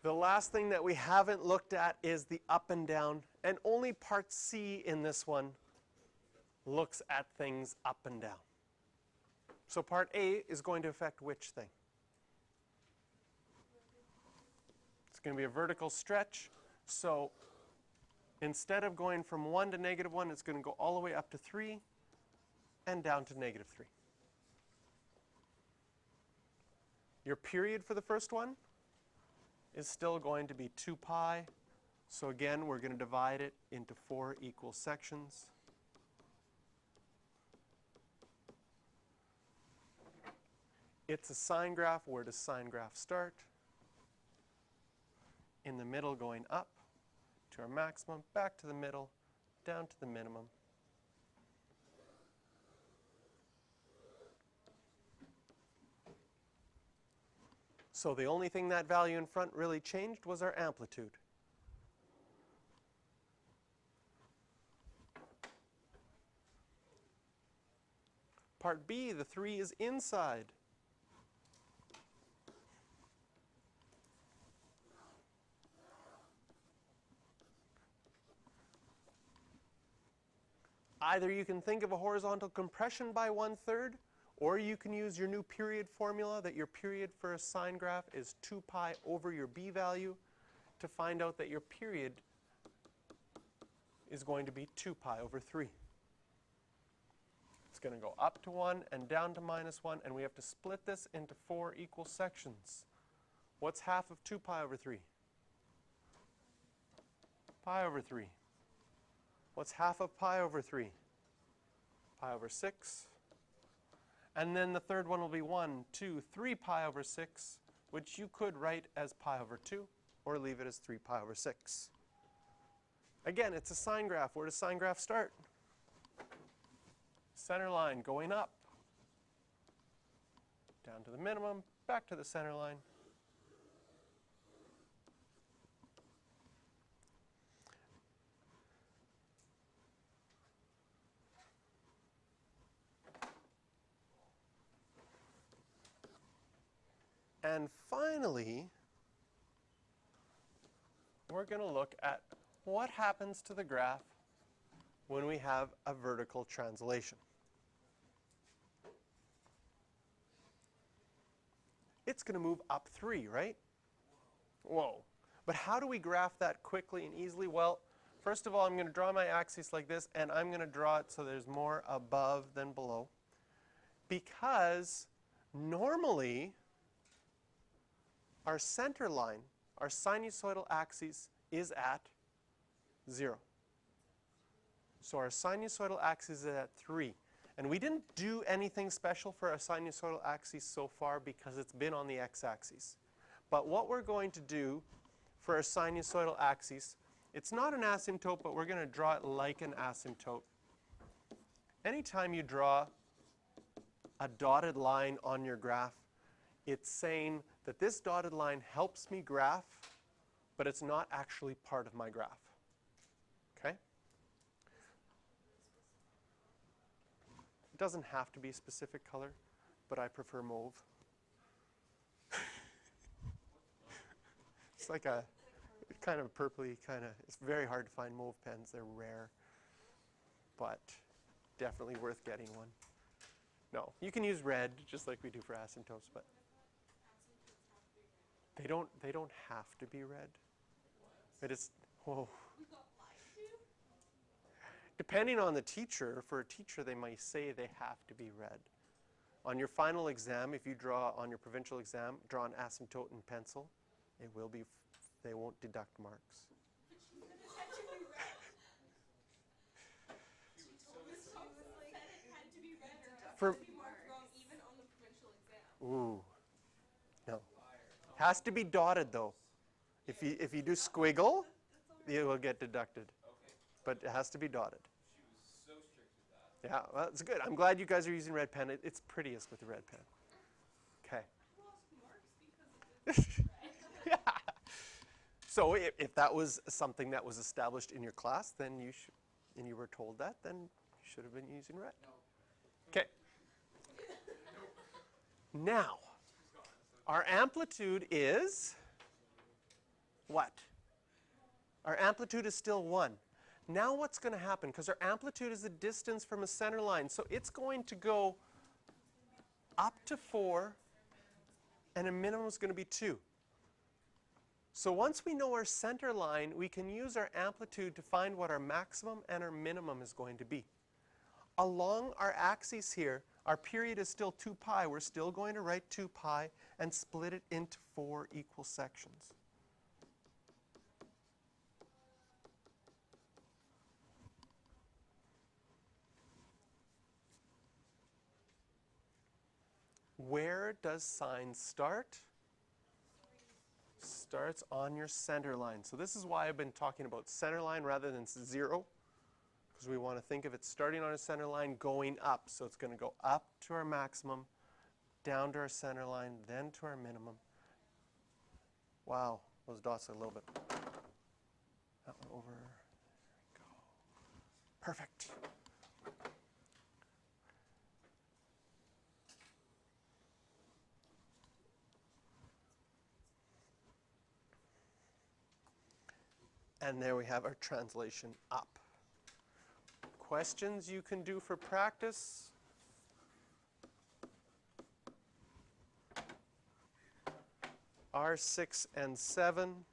The last thing that we haven't looked at is the up and down, and only part C in this one looks at things up and down. So part A is going to affect which thing? It's going to be a vertical stretch. So instead of going from 1 to -1, it's going to go all the way up to 3 and down to -3. Your period for the first one is still going to be 2 pi. So again, we're going to divide it into 4 equal sections. It's a sine graph. Where does sine graph start? In the middle, going up to our maximum, back to the middle, down to the minimum. So the only thing that value in front really changed was our amplitude. Part B, the 3 is inside. Either you can think of a horizontal compression by 1/3, or you can use your new period formula that your period for a sine graph is 2 pi over your b value to find out that your period is going to be 2 pi over 3. It's going to go up to 1 and down to -1, and we have to split this into 4 equal sections. What's half of 2 pi over 3? Pi over 3. What's half of pi over 3? Pi over 6. And then the third one will be 1, 2, 3 pi over 6, which you could write as pi over 2, or leave it as 3 pi over 6. Again, it's a sine graph. Where does sine graph start? Center line going up, down to the minimum, back to the center line. And finally, we're going to look at what happens to the graph when we have a vertical translation. It's going to move up 3, right? Whoa. But how do we graph that quickly and easily? Well, first of all, I'm going to draw my axis like this, and I'm going to draw it so there's more above than below. Because normally, our center line, our sinusoidal axis, is at 0. So our sinusoidal axis is at 3. And we didn't do anything special for our sinusoidal axis so far because it's been on the x-axis. But what we're going to do for our sinusoidal axis, it's not an asymptote, but we're going to draw it like an asymptote. Anytime you draw a dotted line on your graph, it's saying that this dotted line helps me graph, but it's not actually part of my graph. Okay? It doesn't have to be a specific color, but I prefer mauve. It's like a kind of purpley kind of, it's very hard to find mauve pens. They're rare, but definitely worth getting one. No, you can use red just like we do for asymptotes, but they don't have to be red. It is, whoa. Depending on the teacher, for a teacher they might say they have to be red. On your final exam, if you draw on your provincial exam, draw an asymptote in pencil, it will be, they won't deduct marks. For, ooh, no. Has to be dotted though. If you do squiggle, it will get deducted. But it has to be dotted. Yeah, well, it's good. I'm glad you guys are using red pen. It's prettiest with the red pen. Okay. Yeah. So if that was something that was established in your class, then you should, and you were told that, then you should have been using red. Okay. Now, our amplitude is what? Our amplitude is still 1. Now what's going to happen? Because our amplitude is the distance from a center line. So it's going to go up to 4, and a minimum is going to be 2. So once we know our center line, we can use our amplitude to find what our maximum and our minimum is going to be. Along our axis here, our period is still 2 pi. We're still going to write 2 pi and split it into 4 equal sections. Where does sine start? Starts on your center line. So this is why I've been talking about center line rather than 0, because we want to think of it starting on a center line going up. So it's going to go up to our maximum, down to our center line, then to our minimum. Wow, those dots are a little bit. That one over. There we go. Perfect. And there we have our translation up. Questions you can do for practice? R6 and 7.